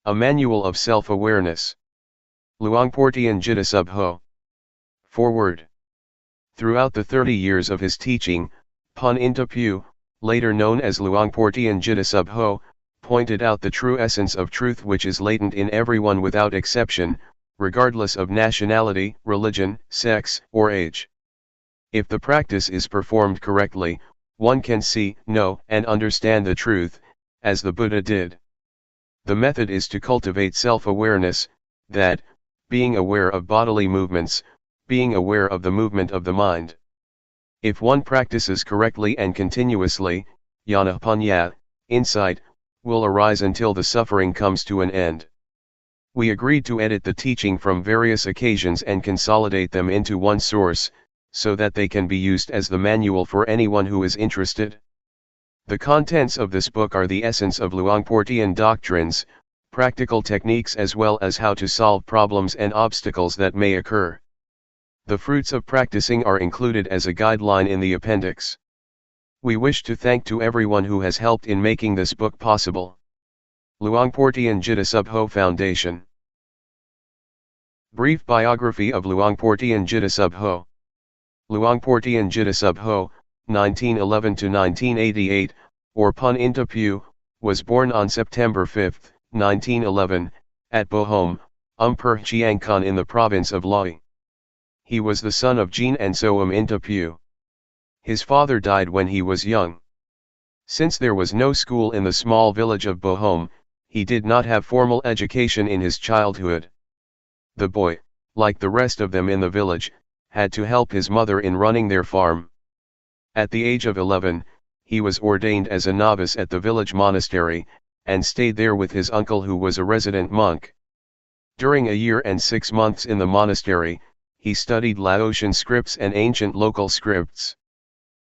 A Manual of Self-Awareness. Luangpor Teean Jita Subho. Foreword. Throughout the 30 years of his teaching, Pun Intapu, later known as Luangpor Teean Jita Subho, pointed out the true essence of truth which is latent in everyone without exception, regardless of nationality, religion, sex, or age. If the practice is performed correctly, one can see, know, and understand the truth, as the Buddha did. The method is to cultivate self-awareness, that, being aware of bodily movements, being aware of the movement of the mind. If one practices correctly and continuously, jnana panya, insight, will arise until the suffering comes to an end. We agreed to edit the teaching from various occasions and consolidate them into one source, so that they can be used as the manual for anyone who is interested. The contents of this book are the essence of Luangpor Teean doctrines, practical techniques as well as how to solve problems and obstacles that may occur. The fruits of practicing are included as a guideline in the appendix. We wish to thank to everyone who has helped in making this book possible. Luangpor Teean Jita Subho Foundation. Brief biography of Luangpor Teean Jita Subho. Luangpor Teean Jita Subho, 1911 to 1988, or Pun Intapu, was born on September 5, 1911, at Bohom, Umpur Chiangkan in the province of Lae. He was the son of Jean and Soam Intapu. His father died when he was young. Since there was no school in the small village of Bohom, he did not have formal education in his childhood. The boy, like the rest of them in the village, had to help his mother in running their farm. At the age of 11, he was ordained as a novice at the village monastery, and stayed there with his uncle who was a resident monk. During a year and 6 months in the monastery, he studied Laotian scripts and ancient local scripts.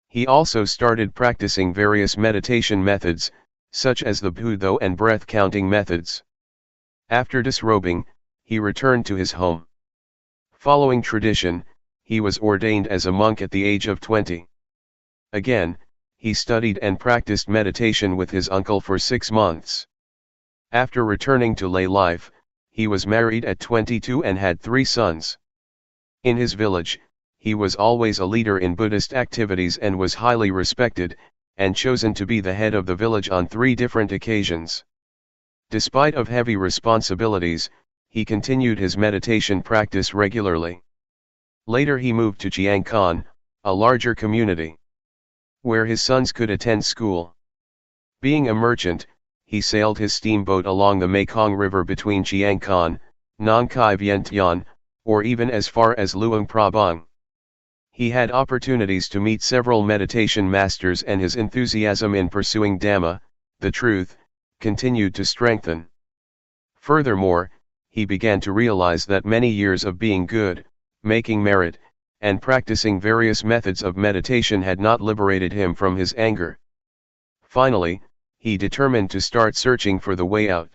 He also started practicing various meditation methods, such as the Budo and breath-counting methods. After disrobing, he returned to his home. Following tradition, he was ordained as a monk at the age of 20. Again, he studied and practiced meditation with his uncle for 6 months. After returning to lay life, he was married at 22 and had 3 sons. In his village, he was always a leader in Buddhist activities and was highly respected, and chosen to be the head of the village on 3 different occasions. Despite of heavy responsibilities, he continued his meditation practice regularly. Later he moved to Chiangkan, a larger community, where his sons could attend school. Being a merchant, he sailed his steamboat along the Mekong River between Chiangkan, Nong Khai Vientiane, or even as far as Luang Prabang. He had opportunities to meet several meditation masters, and his enthusiasm in pursuing Dhamma, the truth, continued to strengthen. Furthermore, he began to realize that many years of being good, making merit, and practicing various methods of meditation had not liberated him from his anger. Finally, he determined to start searching for the way out.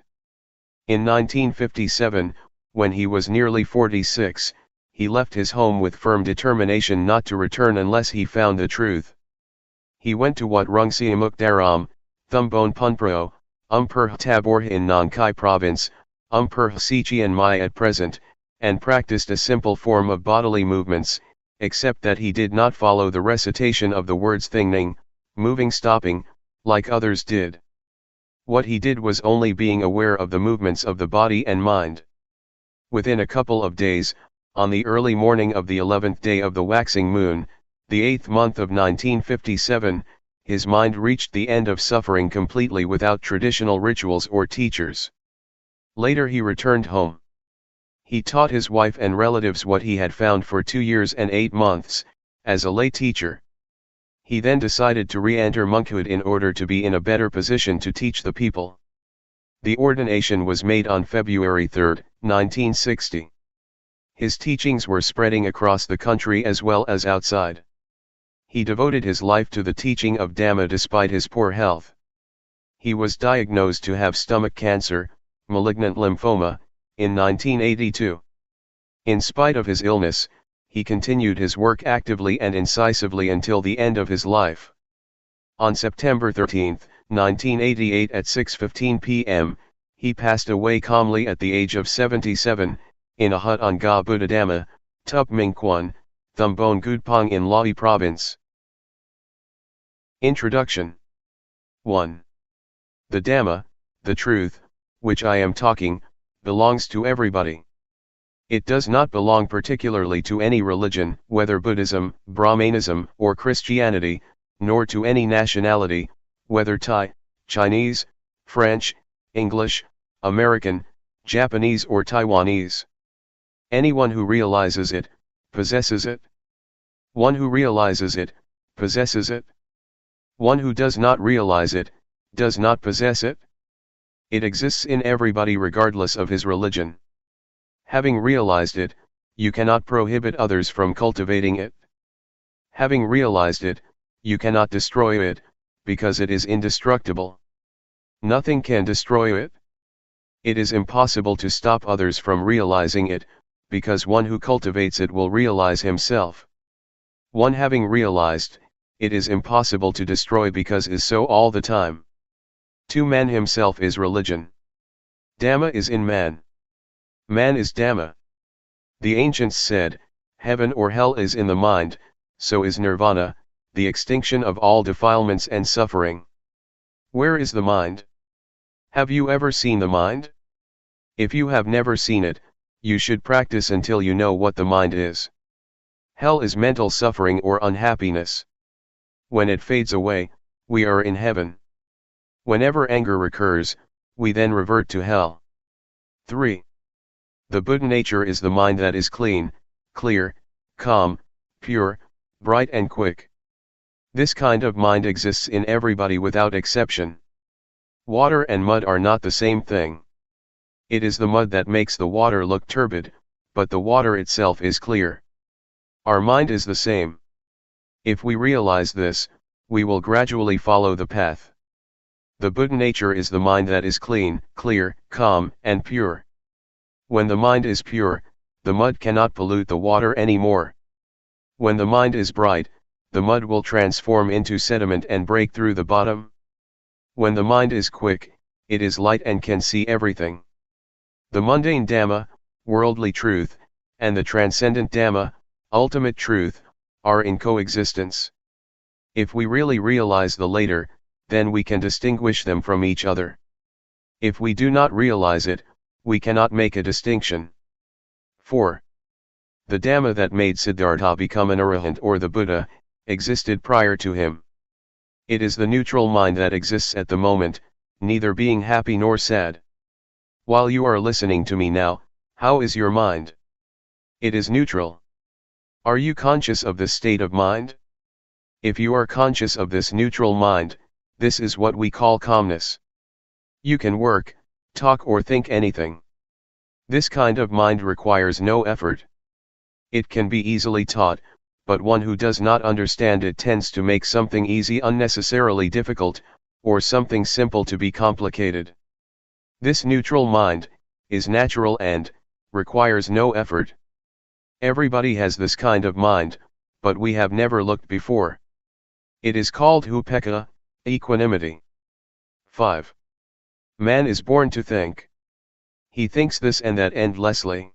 In 1957, when he was nearly 46, he left his home with firm determination not to return unless he found the truth. He went to Wat Rung Siamuk Daram, Thumbone Punpro, Umpur Tabor in Nong Khai province, Umpur Sichian Mai at present, and practiced a simple form of bodily movements, except that he did not follow the recitation of the words thingning, moving, stopping, like others did. What he did was only being aware of the movements of the body and mind. Within a couple of days, on the early morning of the 11th day of the waxing moon, the 8th month of 1957, his mind reached the end of suffering completely without traditional rituals or teachers. Later he returned home. He taught his wife and relatives what he had found for 2 years and 8 months, as a lay teacher. He then decided to re-enter monkhood in order to be in a better position to teach the people. The ordination was made on February 3, 1960. His teachings were spreading across the country as well as outside. He devoted his life to the teaching of Dhamma despite his poor health. He was diagnosed to have stomach cancer, malignant lymphoma, in 1982. In spite of his illness, he continued his work actively and incisively until the end of his life. On September 13, 1988 at 6:15 p.m., he passed away calmly at the age of 77, in a hut on Ga Buddhadhamma, Tup Ming Kwan, Thumbone Gudpong in Lahi Province. Introduction. 1. The Dhamma, the truth, which I am talking, belongs to everybody. It does not belong particularly to any religion, whether Buddhism, Brahmanism, or Christianity, nor to any nationality, whether Thai, Chinese, French, English, American, Japanese or Taiwanese. Anyone who realizes it, possesses it. One who realizes it, possesses it. One who does not realize it, does not possess it. It exists in everybody regardless of his religion. Having realized it, you cannot prohibit others from cultivating it. Having realized it, you cannot destroy it, because it is indestructible. Nothing can destroy it. It is impossible to stop others from realizing it, because one who cultivates it will realize himself. One having realized, it is impossible to destroy because is so all the time. To man himself is religion. Dhamma is in man. Man is Dhamma. The ancients said, heaven or hell is in the mind, so is nirvana, the extinction of all defilements and suffering. Where is the mind? Have you ever seen the mind? If you have never seen it, you should practice until you know what the mind is. Hell is mental suffering or unhappiness. When it fades away, we are in heaven. Whenever anger recurs, we then revert to hell. 3. The Buddha nature is the mind that is clean, clear, calm, pure, bright and quick. This kind of mind exists in everybody without exception. Water and mud are not the same thing. It is the mud that makes the water look turbid, but the water itself is clear. Our mind is the same. If we realize this, we will gradually follow the path. The Buddha nature is the mind that is clean, clear, calm, and pure. When the mind is pure, the mud cannot pollute the water anymore. When the mind is bright, the mud will transform into sediment and break through the bottom. When the mind is quick, it is light and can see everything. The mundane Dhamma, worldly truth, and the transcendent Dhamma, ultimate truth, are in coexistence. If we really realize the latter, then we can distinguish them from each other. If we do not realize it, we cannot make a distinction. 4. The Dhamma that made Siddhartha become an arahant or the Buddha, existed prior to him. It is the neutral mind that exists at the moment, neither being happy nor sad. While you are listening to me now, how is your mind? It is neutral. Are you conscious of this state of mind? If you are conscious of this neutral mind, this is what we call calmness. You can work, talk or think anything. This kind of mind requires no effort. It can be easily taught, but one who does not understand it tends to make something easy unnecessarily difficult, or something simple to be complicated. This neutral mind is natural and requires no effort. Everybody has this kind of mind, but we have never looked before. It is called upekkha, equanimity. 5. Man is born to think. He thinks this and that endlessly.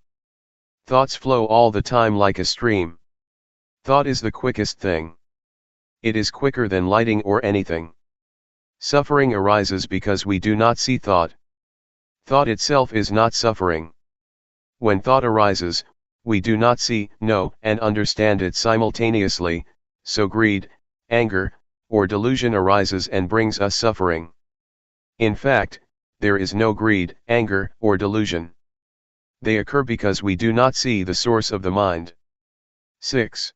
Thoughts flow all the time like a stream. Thought is the quickest thing. It is quicker than lighting or anything. Suffering arises because we do not see thought. Thought itself is not suffering. When thought arises, we do not see, know, and understand it simultaneously, so greed, anger, or delusion arises and brings us suffering. In fact, there is no greed, anger, or delusion. They occur because we do not see the source of the mind. 6.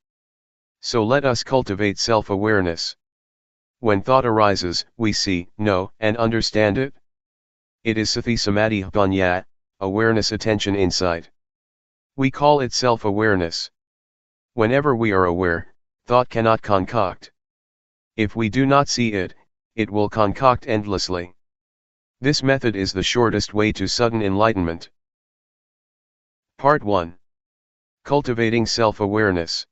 So let us cultivate self-awareness. When thought arises, we see, know, and understand it. It is sati samadhi panya, awareness, attention, insight. We call it self-awareness. Whenever we are aware, thought cannot concoct. If we do not see it, it will concoct endlessly. This method is the shortest way to sudden enlightenment. Part 1. Cultivating self-awareness.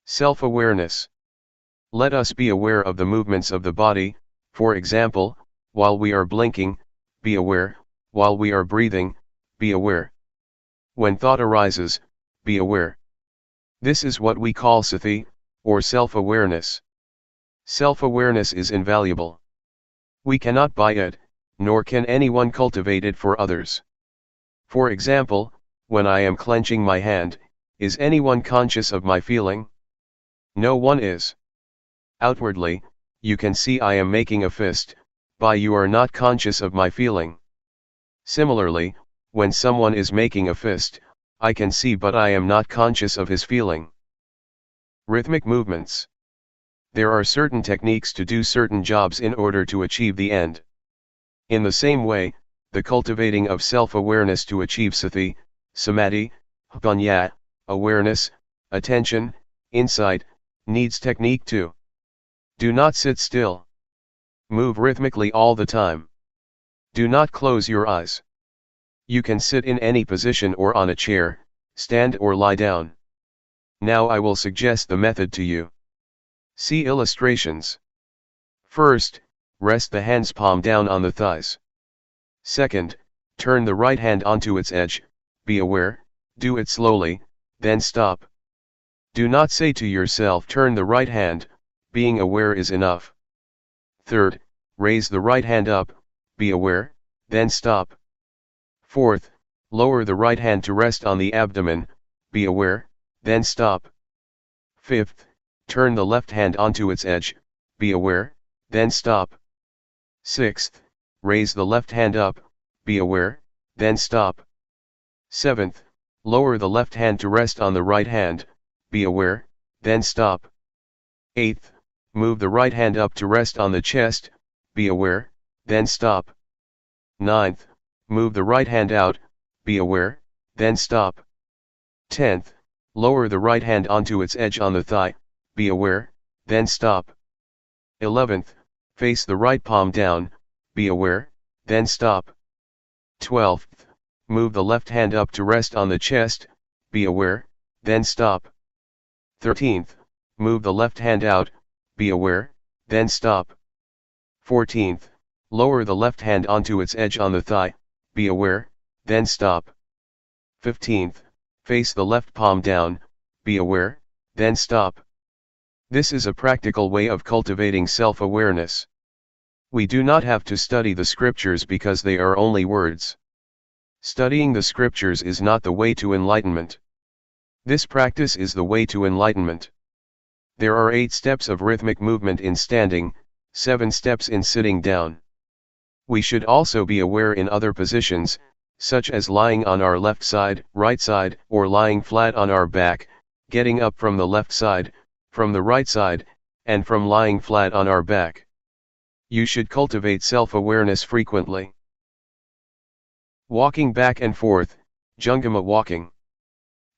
Self-awareness. Let us be aware of the movements of the body, for example, while we are blinking, be aware, while we are breathing, be aware. When thought arises, be aware. This is what we call sati, or self-awareness. Self-awareness is invaluable. We cannot buy it, nor can anyone cultivate it for others. For example, when I am clenching my hand, is anyone conscious of my feeling? No one is. Outwardly, you can see I am making a fist, but you are not conscious of my feeling. Similarly, when someone is making a fist, I can see but I am not conscious of his feeling. Rhythmic movements. There are certain techniques to do certain jobs in order to achieve the end. In the same way, the cultivating of self-awareness to achieve sati, samadhi, panya, awareness, attention, insight, needs technique too. Do not sit still. Move rhythmically all the time. Do not close your eyes. You can sit in any position or on a chair, stand or lie down. Now I will suggest the method to you. See illustrations. First, rest the hand's palm down on the thighs. Second, turn the right hand onto its edge, be aware, do it slowly, then stop. Do not say to yourself turn the right hand, being aware is enough. Third, raise the right hand up, be aware, then stop. Fourth, lower the right hand to rest on the abdomen, be aware, then stop. Fifth, turn the left hand onto its edge, be aware, then stop. Sixth, raise the left hand up, be aware, then stop. Seventh, lower the left hand to rest on the right hand, be aware, then stop. Eighth, move the right hand up to rest on the chest, be aware, then stop. Ninth, move the right hand out, be aware, then stop. 10th, lower the right hand onto its edge on the thigh, be aware, then stop. 11th, face the right palm down, be aware, then stop. 12th, move the left hand up to rest on the chest, be aware, then stop. 13th, move the left hand out, be aware, then stop. 14th, lower the left hand onto its edge on the thigh, be aware, then stop. 15th, face the left palm down, be aware, then stop. This is a practical way of cultivating self-awareness. We do not have to study the scriptures because they are only words. Studying the scriptures is not the way to enlightenment. This practice is the way to enlightenment. There are 8 steps of rhythmic movement in standing, 7 steps in sitting down. We should also be aware in other positions, such as lying on our left side, right side, or lying flat on our back, getting up from the left side, from the right side, and from lying flat on our back. You should cultivate self-awareness frequently. Walking back and forth, Jungama walking.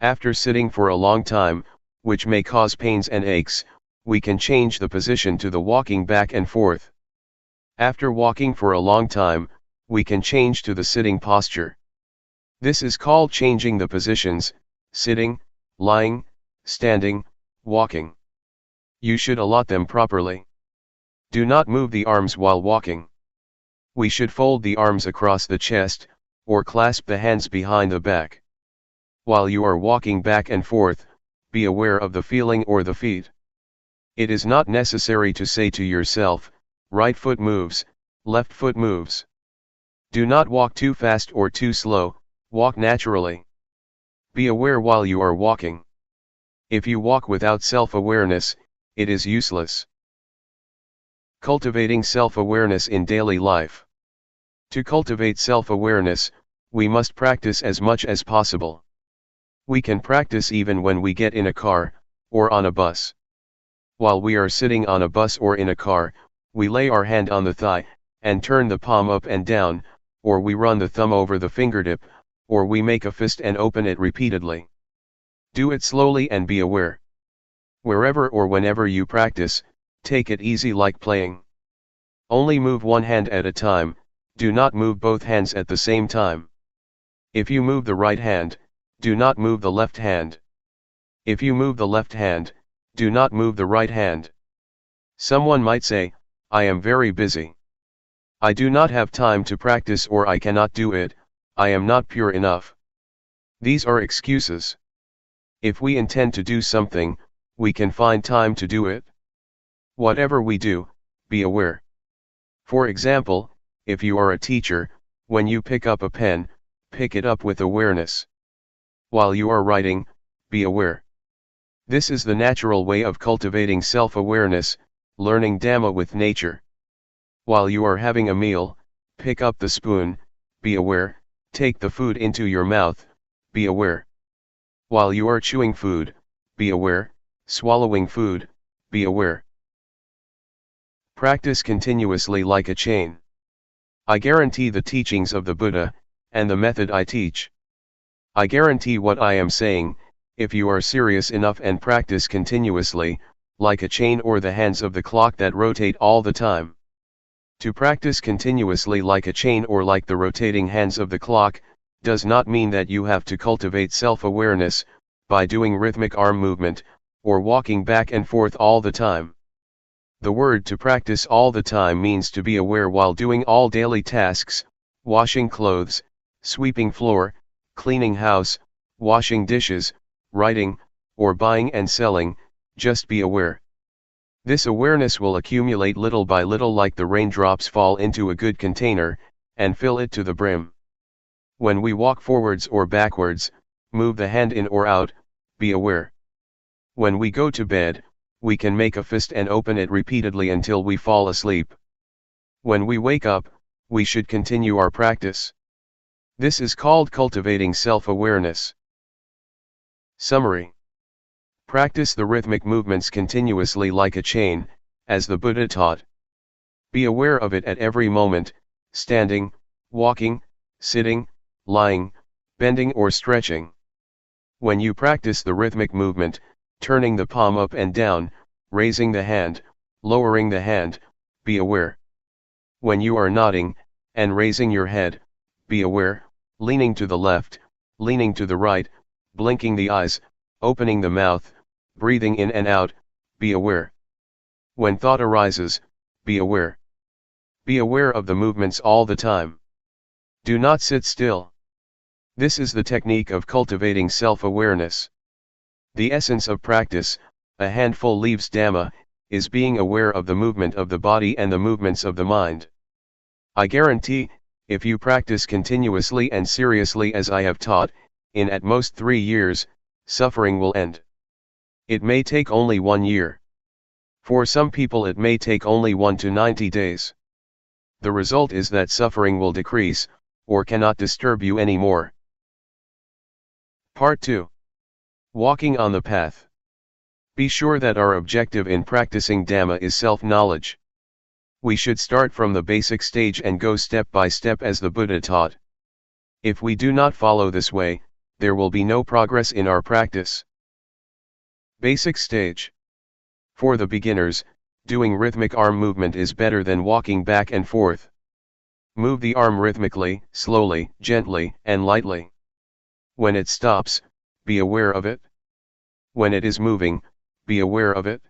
After sitting for a long time, which may cause pains and aches, we can change the position to the walking back and forth. After walking for a long time, we can change to the sitting posture. This is called changing the positions, sitting, lying, standing, walking. You should allot them properly. Do not move the arms while walking. We should fold the arms across the chest, or clasp the hands behind the back. While you are walking back and forth, be aware of the feeling or the feet. It is not necessary to say to yourself, right foot moves, left foot moves. Do not walk too fast or too slow, walk naturally. Be aware while you are walking. If you walk without self-awareness, it is useless. Cultivating self-awareness in daily life. To cultivate self-awareness, we must practice as much as possible. We can practice even when we get in a car, or on a bus. While we are sitting on a bus or in a car, we lay our hand on the thigh, and turn the palm up and down, or we run the thumb over the fingertip, or we make a fist and open it repeatedly. Do it slowly and be aware. Wherever or whenever you practice, take it easy like playing. Only move one hand at a time, do not move both hands at the same time. If you move the right hand, do not move the left hand. If you move the left hand, do not move the right hand. Someone might say, I am very busy. I do not have time to practice, or I cannot do it, I am not pure enough. These are excuses. If we intend to do something, we can find time to do it. Whatever we do, be aware. For example, if you are a teacher, when you pick up a pen, pick it up with awareness. While you are writing, be aware. This is the natural way of cultivating self-awareness, learning Dhamma with nature. While you are having a meal, pick up the spoon, be aware, take the food into your mouth, be aware. While you are chewing food, be aware, swallowing food, be aware. Practice continuously like a chain. I guarantee the teachings of the Buddha, and the method I teach. I guarantee what I am saying, if you are serious enough and practice continuously, like a chain or the hands of the clock that rotate all the time. To practice continuously like a chain or like the rotating hands of the clock, does not mean that you have to cultivate self-awareness, by doing rhythmic arm movement, or walking back and forth all the time. The word to practice all the time means to be aware while doing all daily tasks, washing clothes, sweeping floor, cleaning house, washing dishes, writing, or buying and selling, just be aware. This awareness will accumulate little by little like the raindrops fall into a good container, and fill it to the brim. When we walk forwards or backwards, move the hand in or out, be aware. When we go to bed, we can make a fist and open it repeatedly until we fall asleep. When we wake up, we should continue our practice. This is called cultivating self-awareness. Summary. Practice the rhythmic movements continuously like a chain, as the Buddha taught. Be aware of it at every moment, standing, walking, sitting, lying, bending or stretching. When you practice the rhythmic movement, turning the palm up and down, raising the hand, lowering the hand, be aware. When you are nodding, and raising your head, be aware, leaning to the left, leaning to the right, blinking the eyes, opening the mouth, breathing in and out, be aware. When thought arises, be aware. Be aware of the movements all the time. Do not sit still. This is the technique of cultivating self-awareness. The essence of practice, a handful leaves Dhamma, is being aware of the movement of the body and the movements of the mind. I guarantee, if you practice continuously and seriously as I have taught, in at most 3 years, suffering will end. It may take only 1 year. For some people it may take only 1 to 90 days. The result is that suffering will decrease, or cannot disturb you anymore. Part 2. Walking on the path. Be sure that our objective in practicing Dhamma is self-knowledge. We should start from the basic stage and go step by step as the Buddha taught. If we do not follow this way, there will be no progress in our practice. Basic stage. For the beginners, doing rhythmic arm movement is better than walking back and forth. Move the arm rhythmically, slowly, gently, and lightly. When it stops, be aware of it. When it is moving, be aware of it.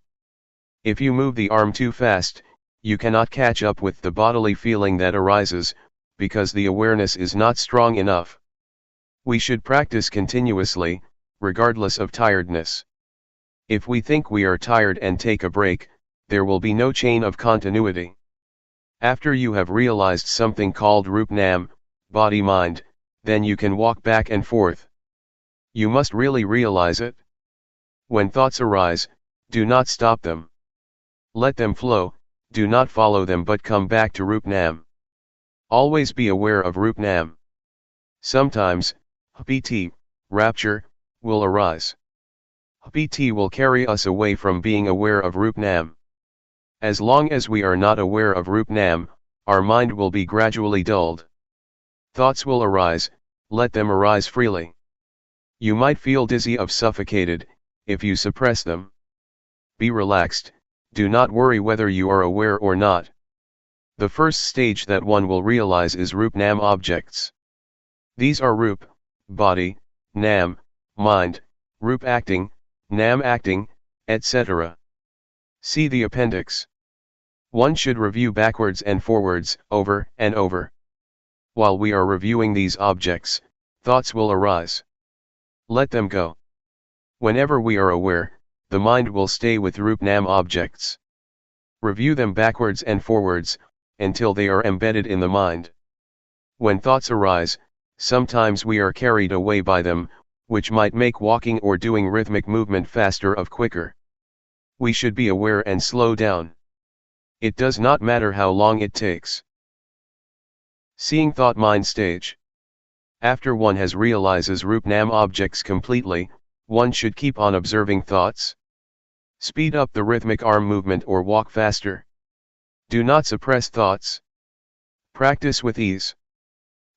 If you move the arm too fast, you cannot catch up with the bodily feeling that arises, because the awareness is not strong enough. We should practice continuously, regardless of tiredness. If we think we are tired and take a break, there will be no chain of continuity. After you have realized something called Rup-Nam, body-mind, then you can walk back and forth. You must really realize it. When thoughts arise, do not stop them. Let them flow, do not follow them but come back to Rup-Nam. Always be aware of Rup-Nam. Sometimes, piti, rapture, will arise. PT will carry us away from being aware of Rup Nam. As long as we are not aware of Rup Nam, our mind will be gradually dulled. Thoughts will arise, let them arise freely. You might feel dizzy or suffocated, if you suppress them. Be relaxed, do not worry whether you are aware or not. The first stage that one will realize is Rup Nam objects. These are Rup, body, Nam, mind, Rup acting, Nam acting, etc. See the appendix. One should review backwards and forwards, over and over. While we are reviewing these objects, thoughts will arise. Let them go. Whenever we are aware, the mind will stay with Rup Nam objects. Review them backwards and forwards, until they are embedded in the mind. When thoughts arise, sometimes we are carried away by them, which might make walking or doing rhythmic movement faster or quicker. We should be aware and slow down. It does not matter how long it takes. Seeing thought mind stage. After one has realizes Rup Nam objects completely, one should keep on observing thoughts. Speed up the rhythmic arm movement or walk faster. Do not suppress thoughts. Practice with ease.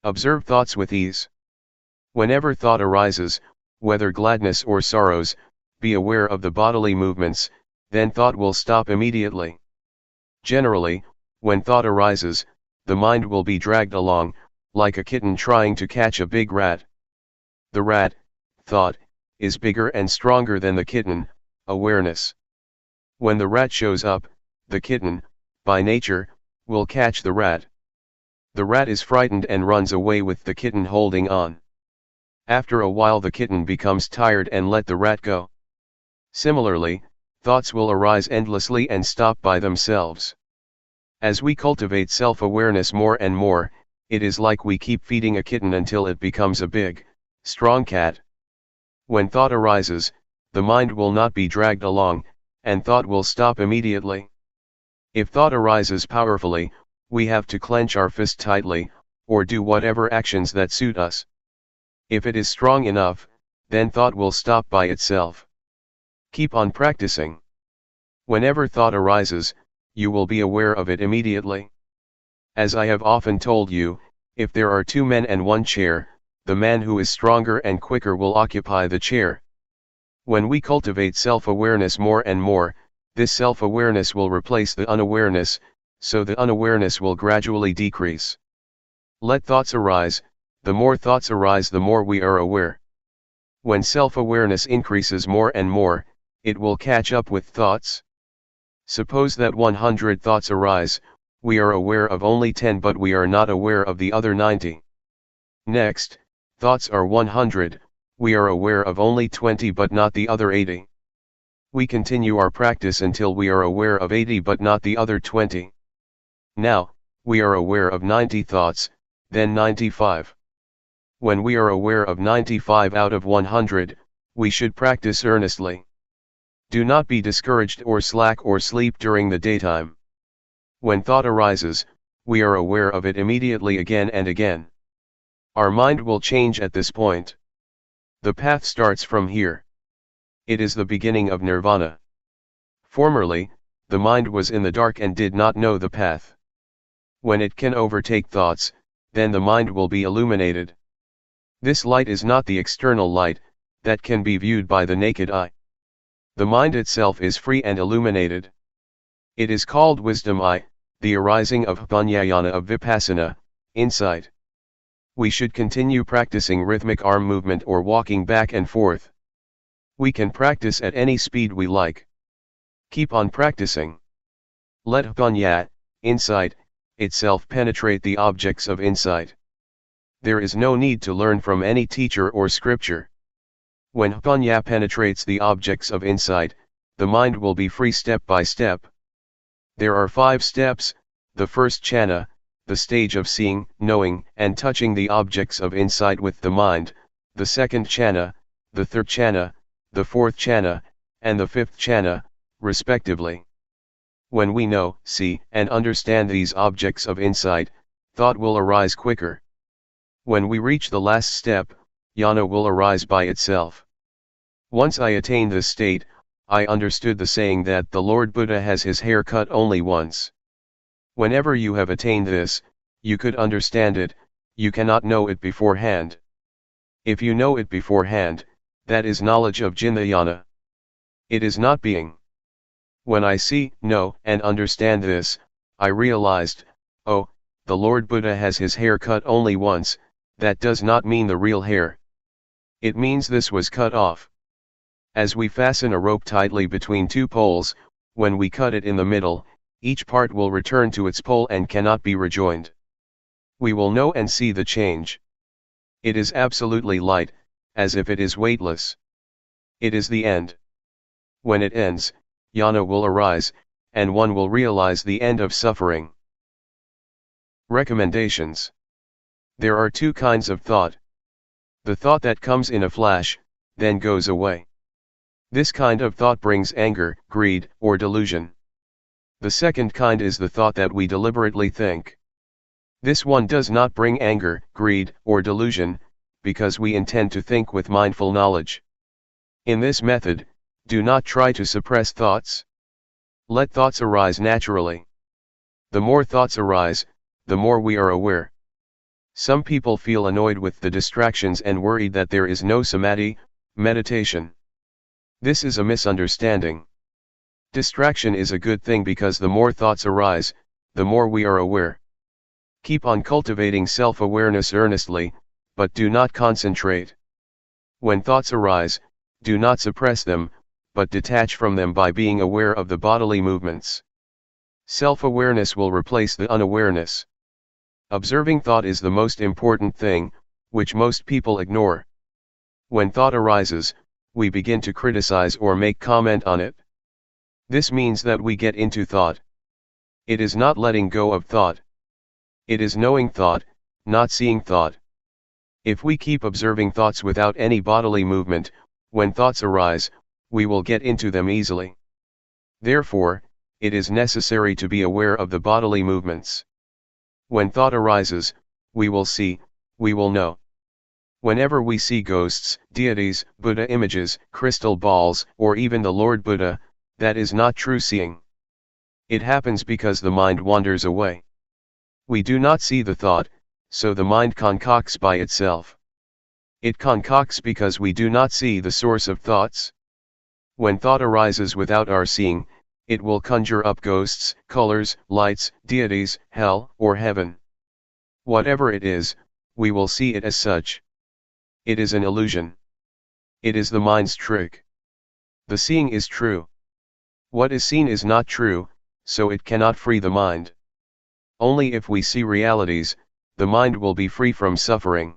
Observe thoughts with ease. Whenever thought arises, whether gladness or sorrows, be aware of the bodily movements, then thought will stop immediately. Generally, when thought arises, the mind will be dragged along, like a kitten trying to catch a big rat. The rat, thought, is bigger and stronger than the kitten, awareness. When the rat shows up, the kitten, by nature, will catch the rat. The rat is frightened and runs away with the kitten holding on. After a while the kitten becomes tired and let the rat go. Similarly, thoughts will arise endlessly and stop by themselves. As we cultivate self-awareness more and more, it is like we keep feeding a kitten until it becomes a big, strong cat. When thought arises, the mind will not be dragged along, and thought will stop immediately. If thought arises powerfully, we have to clench our fist tightly, or do whatever actions that suit us. If it is strong enough, then thought will stop by itself. Keep on practicing. Whenever thought arises, you will be aware of it immediately. As I have often told you, if there are two men and one chair, the man who is stronger and quicker will occupy the chair. When we cultivate self-awareness more and more, this self-awareness will replace the unawareness, so the unawareness will gradually decrease. Let thoughts arise, the more thoughts arise the more we are aware. When self-awareness increases more and more, it will catch up with thoughts. Suppose that 100 thoughts arise, we are aware of only 10 but we are not aware of the other 90. Next, thoughts are 100, we are aware of only 20 but not the other 80. We continue our practice until we are aware of 80 but not the other 20. Now, we are aware of 90 thoughts, then 95. When we are aware of 95 out of 100, we should practice earnestly. Do not be discouraged or slack or sleep during the daytime. When thought arises, we are aware of it immediately again and again. Our mind will change at this point. The path starts from here. It is the beginning of nirvana. Formerly, the mind was in the dark and did not know the path. When it can overtake thoughts, then the mind will be illuminated. This light is not the external light, that can be viewed by the naked eye. The mind itself is free and illuminated. It is called wisdom eye, the arising of jnana of Vipassana, insight. We should continue practicing rhythmic arm movement or walking back and forth. We can practice at any speed we like. Keep on practicing. Let jnana, insight, itself penetrate the objects of insight. There is no need to learn from any teacher or scripture. When jnana penetrates the objects of insight, the mind will be free step by step. There are 5 steps: the first jhana, the stage of seeing, knowing, and touching the objects of insight with the mind; the second jhana, the third jhana, the fourth jhana, and the fifth jhana, respectively. When we know, see, and understand these objects of insight, thought will arise quicker. When we reach the last step, jnana will arise by itself. Once I attained this state, I understood the saying that the Lord Buddha has his hair cut only once. Whenever you have attained this, you could understand it, you cannot know it beforehand. If you know it beforehand, that is knowledge of Jnana. It is not being. When I see, know, and understand this, I realized, oh, the Lord Buddha has his hair cut only once, that does not mean the real hair. It means this was cut off. As we fasten a rope tightly between two poles, when we cut it in the middle, each part will return to its pole and cannot be rejoined. We will know and see the change. It is absolutely light, as if it is weightless. It is the end. When it ends, jnana will arise, and one will realize the end of suffering. Recommendations. There are two kinds of thought. The thought that comes in a flash, then goes away. This kind of thought brings anger, greed, or delusion. The second kind is the thought that we deliberately think. This one does not bring anger, greed, or delusion, because we intend to think with mindful knowledge. In this method, do not try to suppress thoughts. Let thoughts arise naturally. The more thoughts arise, the more we are aware. Some people feel annoyed with the distractions and worried that there is no samadhi, meditation. This is a misunderstanding. Distraction is a good thing because the more thoughts arise, the more we are aware. Keep on cultivating self-awareness earnestly, but do not concentrate. When thoughts arise, do not suppress them, but detach from them by being aware of the bodily movements. Self-awareness will replace the unawareness. Observing thought is the most important thing, which most people ignore. When thought arises, we begin to criticize or make comment on it. This means that we get into thought. It is not letting go of thought. It is knowing thought, not seeing thought. If we keep observing thoughts without any bodily movement, when thoughts arise, we will get into them easily. Therefore, it is necessary to be aware of the bodily movements. When thought arises, we will see, we will know. Whenever we see ghosts, deities, Buddha images, crystal balls, or even the Lord Buddha, that is not true seeing. It happens because the mind wanders away. We do not see the thought, so the mind concocts by itself. It concocts because we do not see the source of thoughts. When thought arises without our seeing, it will conjure up ghosts, colors, lights, deities, hell, or heaven. Whatever it is, we will see it as such. It is an illusion. It is the mind's trick. The seeing is true. What is seen is not true, so it cannot free the mind. Only if we see realities, the mind will be free from suffering.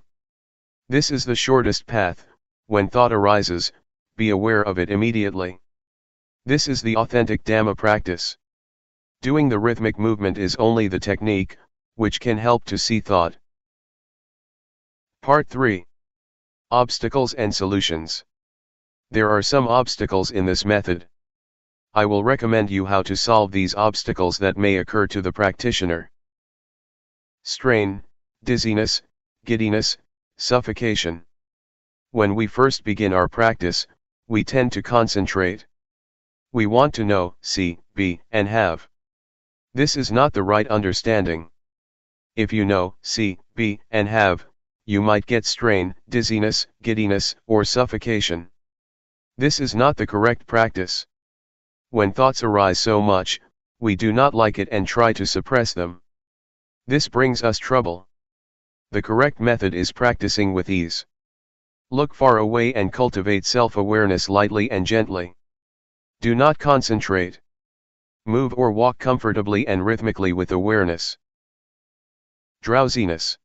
This is the shortest path. When thought arises, be aware of it immediately. This is the authentic Dhamma practice. Doing the rhythmic movement is only the technique, which can help to see thought. Part 3. Obstacles and Solutions. There are some obstacles in this method. I will recommend you how to solve these obstacles that may occur to the practitioner. Strain, dizziness, giddiness, suffocation. When we first begin our practice, we tend to concentrate. We want to know, see, be, and have. This is not the right understanding. If you know, see, be, and have, you might get strain, dizziness, giddiness, or suffocation. This is not the correct practice. When thoughts arise so much, we do not like it and try to suppress them. This brings us trouble. The correct method is practicing with ease. Look far away and cultivate self-awareness lightly and gently. Do not concentrate. Move or walk comfortably and rhythmically with awareness. Drowsiness.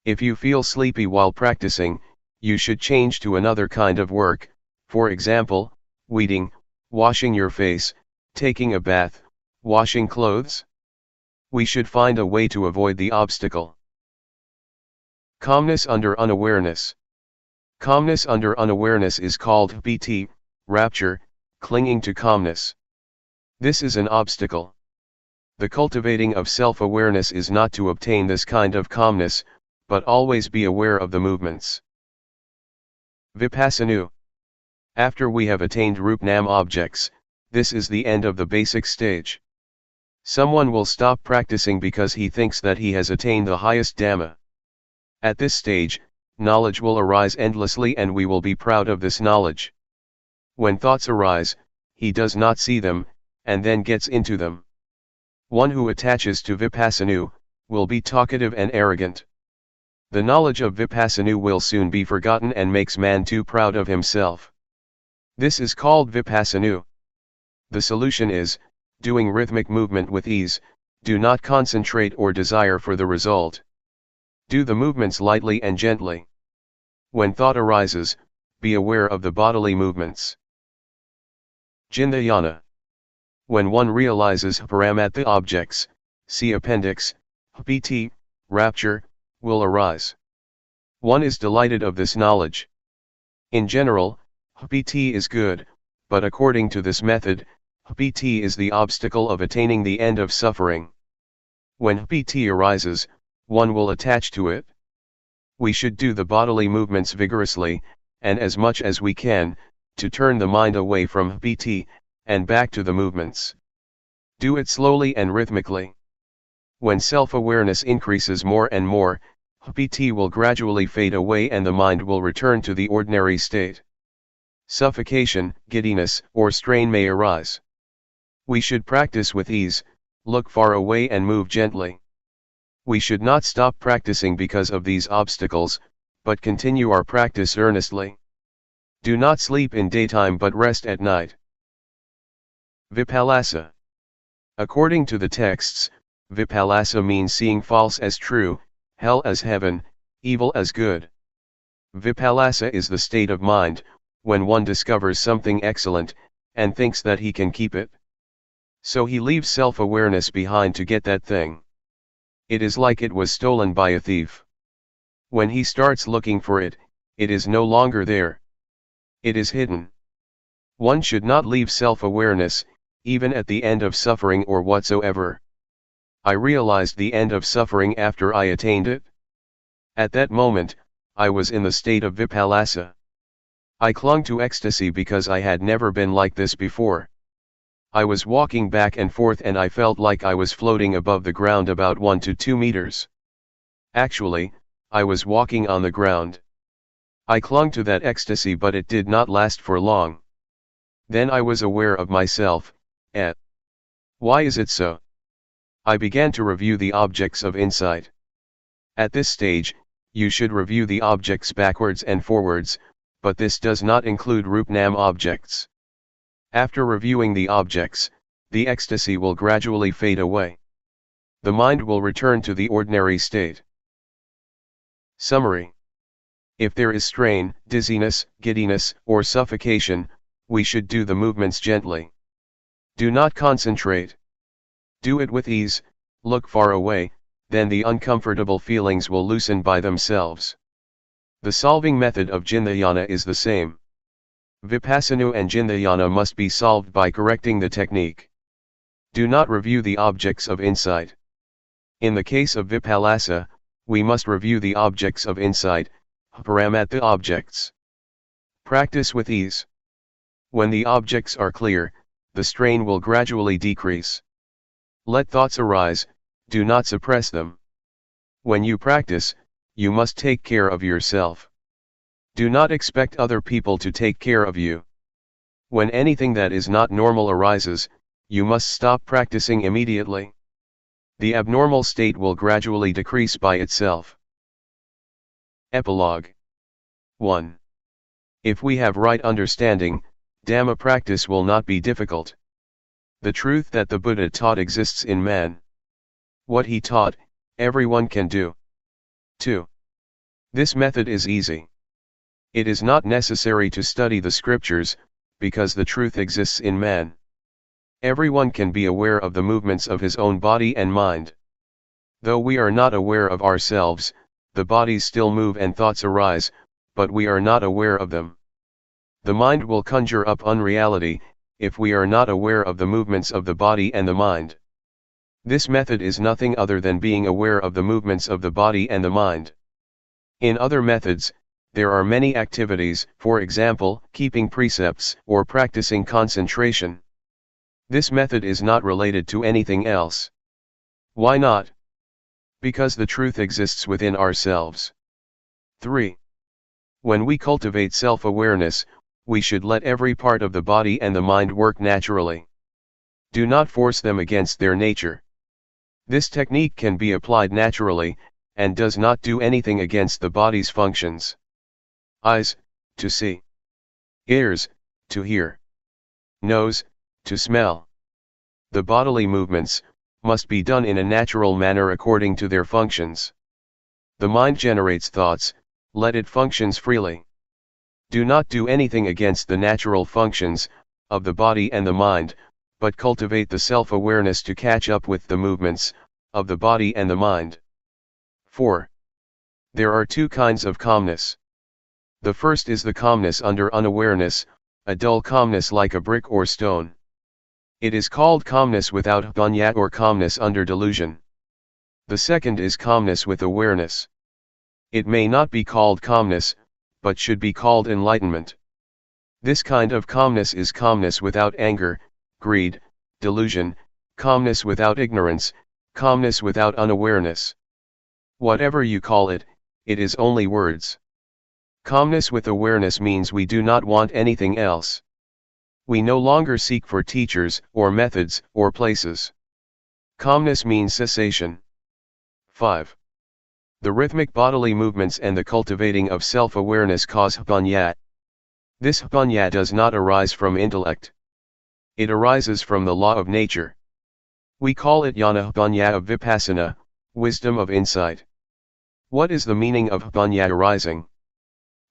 If you feel sleepy while practicing, you should change to another kind of work, for example, weeding, washing your face, taking a bath, washing clothes. We should find a way to avoid the obstacle. Calmness under unawareness. Calmness under unawareness is called BT, rapture, clinging to calmness. This is an obstacle. The cultivating of self-awareness is not to obtain this kind of calmness, but always be aware of the movements. Vipassana. After we have attained Rup-Nam objects, this is the end of the basic stage. Someone will stop practicing because he thinks that he has attained the highest Dhamma. At this stage, knowledge will arise endlessly and we will be proud of this knowledge. When thoughts arise, he does not see them, and then gets into them. One who attaches to Vipassana will be talkative and arrogant. The knowledge of Vipassana will soon be forgotten and makes man too proud of himself. This is called Vipassana. The solution is, doing rhythmic movement with ease, do not concentrate or desire for the result. Do the movements lightly and gently. When thought arises, be aware of the bodily movements. Jnana. When one realizes Paramatha objects, see appendix, Piti, rapture, will arise. One is delighted of this knowledge. In general, Piti is good, but according to this method, Piti is the obstacle of attaining the end of suffering. When Piti arises, one will attach to it. We should do the bodily movements vigorously, and as much as we can, to turn the mind away from Piti, and back to the movements. Do it slowly and rhythmically. When self-awareness increases more and more, Piti will gradually fade away and the mind will return to the ordinary state. Suffocation, giddiness, or strain may arise. We should practice with ease, look far away and move gently. We should not stop practicing because of these obstacles, but continue our practice earnestly. Do not sleep in daytime but rest at night. Vipallasa. According to the texts, Vipallasa means seeing false as true, hell as heaven, evil as good. Vipallasa is the state of mind, when one discovers something excellent, and thinks that he can keep it. So he leaves self-awareness behind to get that thing. It is like it was stolen by a thief. When he starts looking for it, it is no longer there. It is hidden. One should not leave self-awareness, even at the end of suffering or whatsoever. I realized the end of suffering after I attained it. At that moment, I was in the state of Vipallasa. I clung to ecstasy because I had never been like this before. I was walking back and forth and I felt like I was floating above the ground about 1 to 2 meters. Actually, I was walking on the ground. I clung to that ecstasy but it did not last for long. Then I was aware of myself. Why is it so? I began to review the objects of insight. At this stage, you should review the objects backwards and forwards, but this does not include Rup-Nam objects. After reviewing the objects, the ecstasy will gradually fade away. The mind will return to the ordinary state. Summary. If there is strain, dizziness, giddiness, or suffocation, we should do the movements gently. Do not concentrate. Do it with ease, look far away, then the uncomfortable feelings will loosen by themselves. The solving method of Jnana is the same. Vipassana and Jnana must be solved by correcting the technique. Do not review the objects of insight. In the case of Vipallasa, we must review the objects of insight, Paramatha objects. Practice with ease. When the objects are clear, the strain will gradually decrease. Let thoughts arise, do not suppress them. When you practice, you must take care of yourself. Do not expect other people to take care of you. When anything that is not normal arises, you must stop practicing immediately. The abnormal state will gradually decrease by itself. Epilogue. 1. If we have right understanding, Dhamma practice will not be difficult. The truth that the Buddha taught exists in man. What he taught, everyone can do. 2. This method is easy. It is not necessary to study the scriptures, because the truth exists in man. Everyone can be aware of the movements of his own body and mind. Though we are not aware of ourselves, the bodies still move and thoughts arise, but we are not aware of them. The mind will conjure up unreality, if we are not aware of the movements of the body and the mind. This method is nothing other than being aware of the movements of the body and the mind. In other methods, There are many activities, for example, keeping precepts or practicing concentration. This method is not related to anything else. Why not? Because the truth exists within ourselves. 3. When we cultivate self-awareness, we should let every part of the body and the mind work naturally. Do not force them against their nature. This technique can be applied naturally, and does not do anything against the body's functions. Eyes, to see. Ears, to hear. Nose, to smell. The bodily movements must be done in a natural manner according to their functions. The mind generates thoughts, let it functions freely. Do not do anything against the natural functions of the body and the mind, but cultivate the self-awareness to catch up with the movements of the body and the mind. 4. There are two kinds of calmness. The first is the calmness under unawareness, a dull calmness like a brick or stone. It is called calmness without bhunya or calmness under delusion. The second is calmness with awareness. It may not be called calmness, but should be called enlightenment. This kind of calmness is calmness without anger, greed, delusion, calmness without ignorance, calmness without unawareness. Whatever you call it, it is only words. Calmness with awareness means we do not want anything else. We no longer seek for teachers, or methods, or places. Calmness means cessation. 5. The rhythmic bodily movements and the cultivating of self-awareness cause bhunya. This bhunya does not arise from intellect. It arises from the law of nature. We call it jnana bhunya of Vipassana, wisdom of insight. What is the meaning of bhunya arising?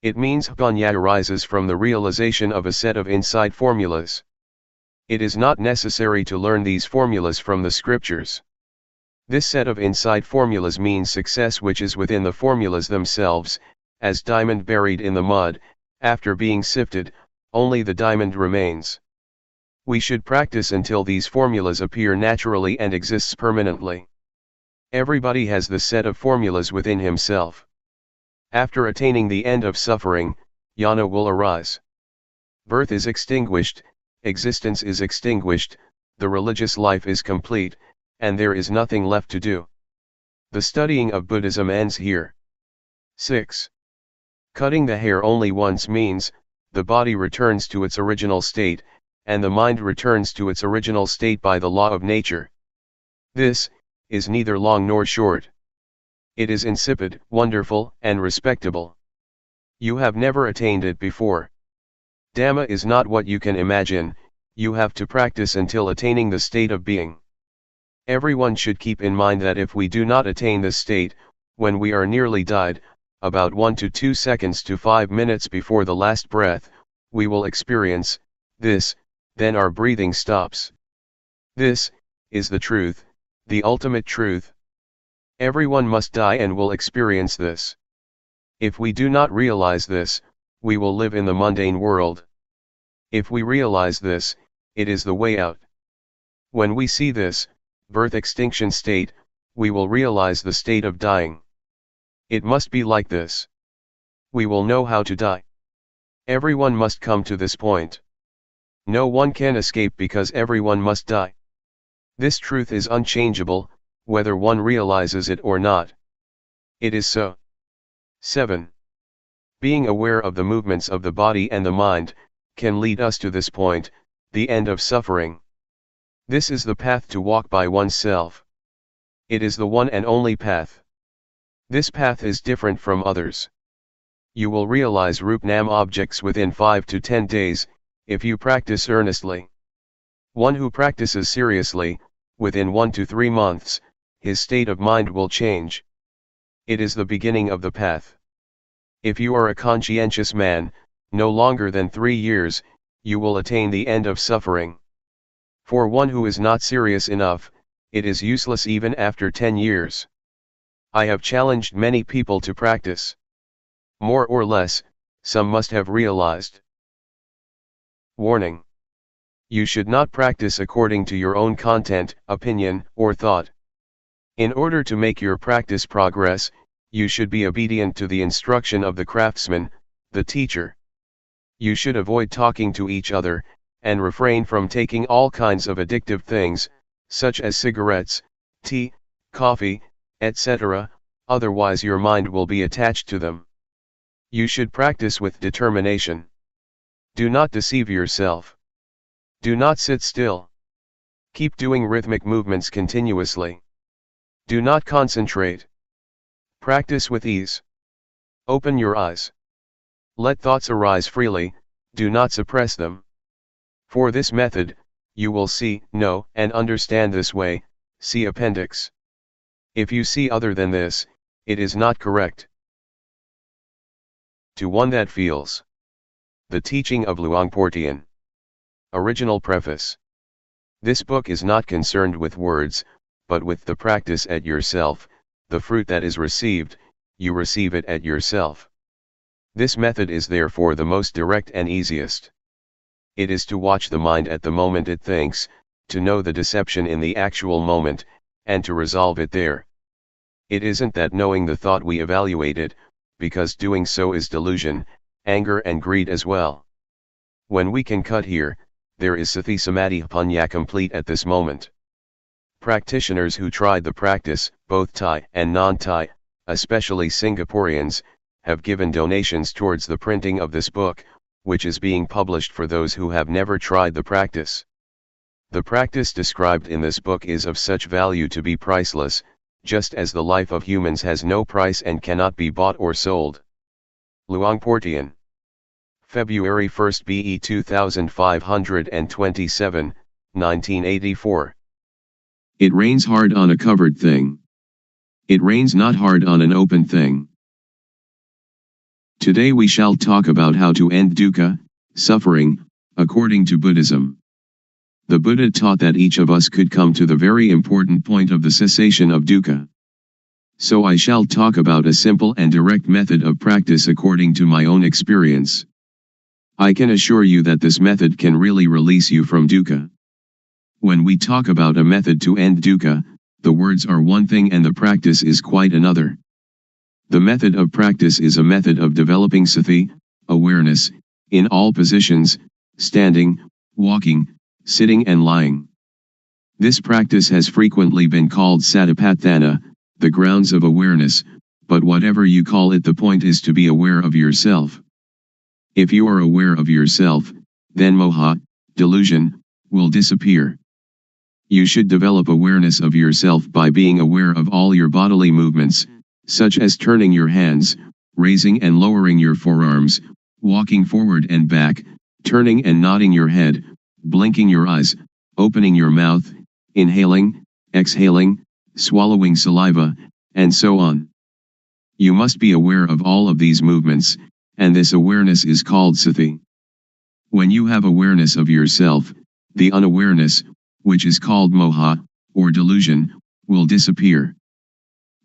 It means bhunya arises from the realization of a set of insight formulas. It is not necessary to learn these formulas from the scriptures. This set of insight formulas means success which is within the formulas themselves, as diamond buried in the mud, after being sifted, only the diamond remains. We should practice until these formulas appear naturally and exists permanently. Everybody has the set of formulas within himself. After attaining the end of suffering, jnana will arise. Birth is extinguished, existence is extinguished, the religious life is complete, and there is nothing left to do. The studying of Buddhism ends here. 6. Cutting the hair only once means, the body returns to its original state, and the mind returns to its original state by the law of nature. This is neither long nor short. It is insipid, wonderful, and respectable. You have never attained it before. Dhamma is not what you can imagine, you have to practice until attaining the state of being. Everyone should keep in mind that if we do not attain this state, when we are nearly died, about 1 to 2 seconds to 5 minutes before the last breath, we will experience this, then our breathing stops. This is the truth, the ultimate truth. Everyone must die and will experience this. If we do not realize this, we will live in the mundane world. If we realize this, it is the way out. When we see this, birth extinction state, we will realize the state of dying. It must be like this. We will know how to die. Everyone must come to this point. No one can escape because everyone must die. This truth is unchangeable, whether one realizes it or not. It is so. 7. Being aware of the movements of the body and the mind, can lead us to this point, the end of suffering. This is the path to walk by oneself. It is the one and only path. This path is different from others. You will realize Rup-Nam objects within 5 to 10 days, if you practice earnestly. One who practices seriously, within 1 to 3 months, his state of mind will change. It is the beginning of the path. If you are a conscientious man, no longer than 3 years, you will attain the end of suffering. For one who is not serious enough, it is useless even after 10 years. I have challenged many people to practice. More or less, some must have realized. Warning. You should not practice according to your own content, opinion, or thought. In order to make your practice progress, You should be obedient to the instruction of the craftsman, the teacher. You should avoid talking to each other, and refrain from taking all kinds of addictive things, such as cigarettes, tea, coffee, etc., otherwise your mind will be attached to them. You should practice with determination. Do not deceive yourself. Do not sit still. Keep doing rhythmic movements continuously. Do not concentrate. Practice with ease. Open your eyes. Let thoughts arise freely, do not suppress them. For this method, you will see, know, and understand this way, see appendix. If you see other than this, it is not correct. To one that feels. The teaching of Luangpor Teean. Original preface. This book is not concerned with words, but with the practice at yourself, the fruit that is received, you receive it at yourself. This method is therefore the most direct and easiest. It is to watch the mind at the moment it thinks, to know the deception in the actual moment, and to resolve it there. It isn't that knowing the thought we evaluate it, because doing so is delusion, anger and greed as well. When we can cut here, there is Sati Samadhi Panya complete at this moment. Practitioners who tried the practice, both Thai and non-Thai, especially Singaporeans, have given donations towards the printing of this book, which is being published for those who have never tried the practice. The practice described in this book is of such value to be priceless, just as the life of humans has no price and cannot be bought or sold. Luangpor Teean. February 1 BE 2527, 1984. It rains hard on a covered thing. It rains not hard on an open thing. Today we shall talk about how to end dukkha, suffering, according to Buddhism. The Buddha taught that each of us could come to the very important point of the cessation of dukkha. So I shall talk about a simple and direct method of practice according to my own experience. I can assure you that this method can really release you from dukkha. When we talk about a method to end dukkha, the words are one thing and the practice is quite another. The method of practice is a method of developing sati, awareness, in all positions, standing, walking, sitting and lying. This practice has frequently been called satipatthana, the grounds of awareness, but whatever you call it, the point is to be aware of yourself. If you are aware of yourself, then moha, delusion, will disappear. You should develop awareness of yourself by being aware of all your bodily movements, such as turning your hands, raising and lowering your forearms, walking forward and back, turning and nodding your head, blinking your eyes, opening your mouth, inhaling, exhaling, swallowing saliva, and so on. You must be aware of all of these movements, and this awareness is called sati. When you have awareness of yourself, the unawareness, which is called moha, or delusion, will disappear.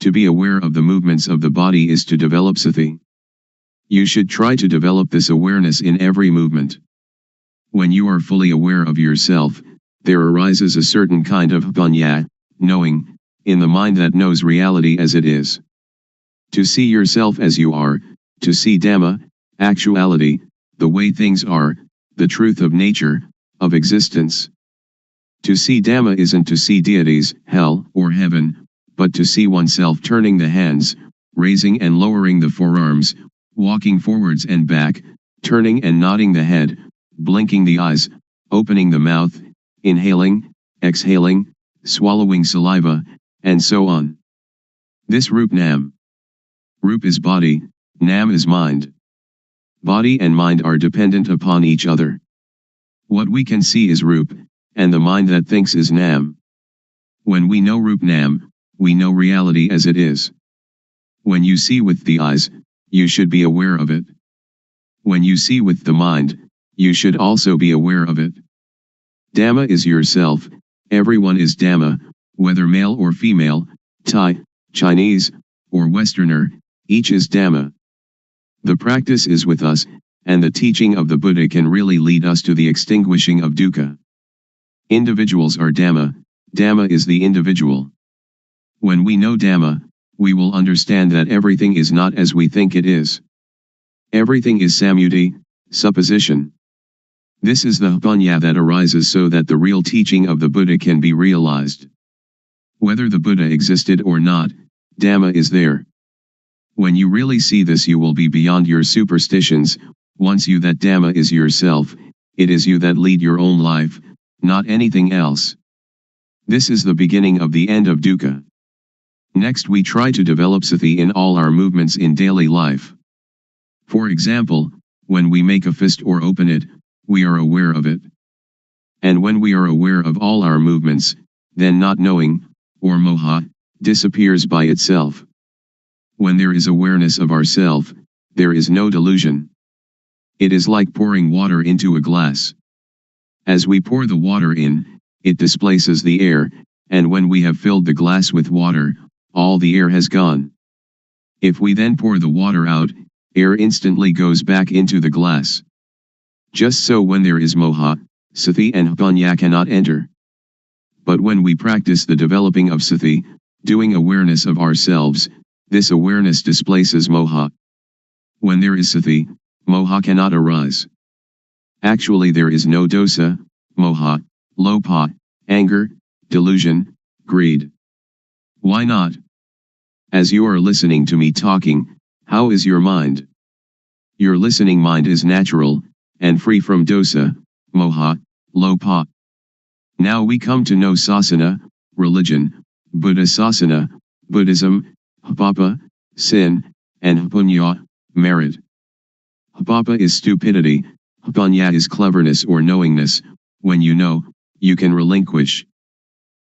To be aware of the movements of the body is to develop sati. You should try to develop this awareness in every movement. When you are fully aware of yourself, there arises a certain kind of panya, knowing, in the mind that knows reality as it is. To see yourself as you are, to see Dhamma, actuality, the way things are, the truth of nature, of existence. To see Dhamma isn't to see deities, hell, or heaven, but to see oneself turning the hands, raising and lowering the forearms, walking forwards and back, turning and nodding the head, blinking the eyes, opening the mouth, inhaling, exhaling, swallowing saliva, and so on. This Rup Nam. Rup is body, Nam is mind. Body and mind are dependent upon each other. What we can see is Rup, and the mind that thinks is Nam. When we know Rup Nam, we know reality as it is. When you see with the eyes, you should be aware of it. When you see with the mind, you should also be aware of it. Dhamma is yourself, everyone is Dhamma, whether male or female, Thai, Chinese, or Westerner, each is Dhamma. The practice is with us, and the teaching of the Buddha can really lead us to the extinguishing of dukkha. Individuals are Dhamma, Dhamma is the individual. When we know Dhamma, we will understand that everything is not as we think it is. Everything is samudhi, supposition. This is the panya that arises so that the real teaching of the Buddha can be realized. Whether the Buddha existed or not, Dhamma is there. When you really see this, you will be beyond your superstitions. Once you that Dhamma is yourself, it is you that lead your own life, not anything else. This is the beginning of the end of dukkha. Next, we try to develop sati in all our movements in daily life. For example, when we make a fist or open it, we are aware of it. And when we are aware of all our movements, then not knowing, or moha, disappears by itself. When there is awareness of ourself, there is no delusion. It is like pouring water into a glass. As we pour the water in, it displaces the air, and when we have filled the glass with water, all the air has gone. If we then pour the water out, air instantly goes back into the glass. Just so when there is moha, sati and panya cannot enter. But when we practice the developing of sati, doing awareness of ourselves, this awareness displaces moha. When there is sati, moha cannot arise. Actually, there is no dosa, moha, lopa, anger, delusion, greed. Why not? As you are listening to me talking, how is your mind? Your listening mind is natural, and free from dosa, moha, lopa. Now we come to know sasana, religion, Buddha sasana, Buddhism, papa, sin, and punya, merit. Papa is stupidity, punya is cleverness or knowingness. When you know, you can relinquish.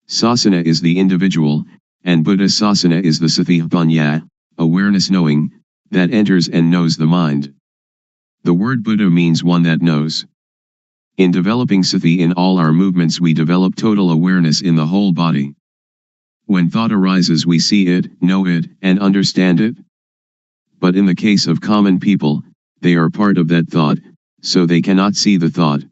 Sasana is the individual, and Buddha sasana is the sati panya, awareness knowing, that enters and knows the mind. The word Buddha means one that knows. In developing sati in all our movements, we develop total awareness in the whole body. When thought arises, we see it, know it, and understand it. But in the case of common people, they are part of that thought, so they cannot see the thought.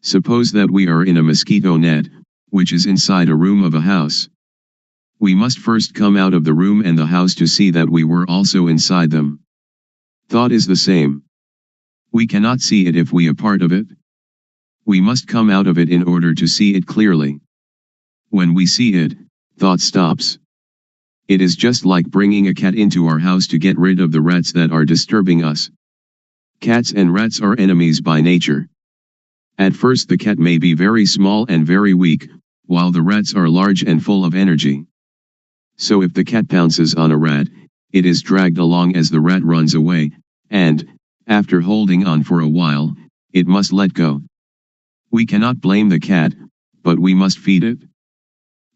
Suppose that we are in a mosquito net, which is inside a room of a house. We must first come out of the room and the house to see that we were also inside them. Thought is the same. We cannot see it if we are part of it. We must come out of it in order to see it clearly. When we see it, thought stops. It is just like bringing a cat into our house to get rid of the rats that are disturbing us. Cats and rats are enemies by nature. At first the cat may be very small and very weak, while the rats are large and full of energy. So if the cat pounces on a rat, it is dragged along as the rat runs away, and, after holding on for a while, it must let go. We cannot blame the cat, but we must feed it.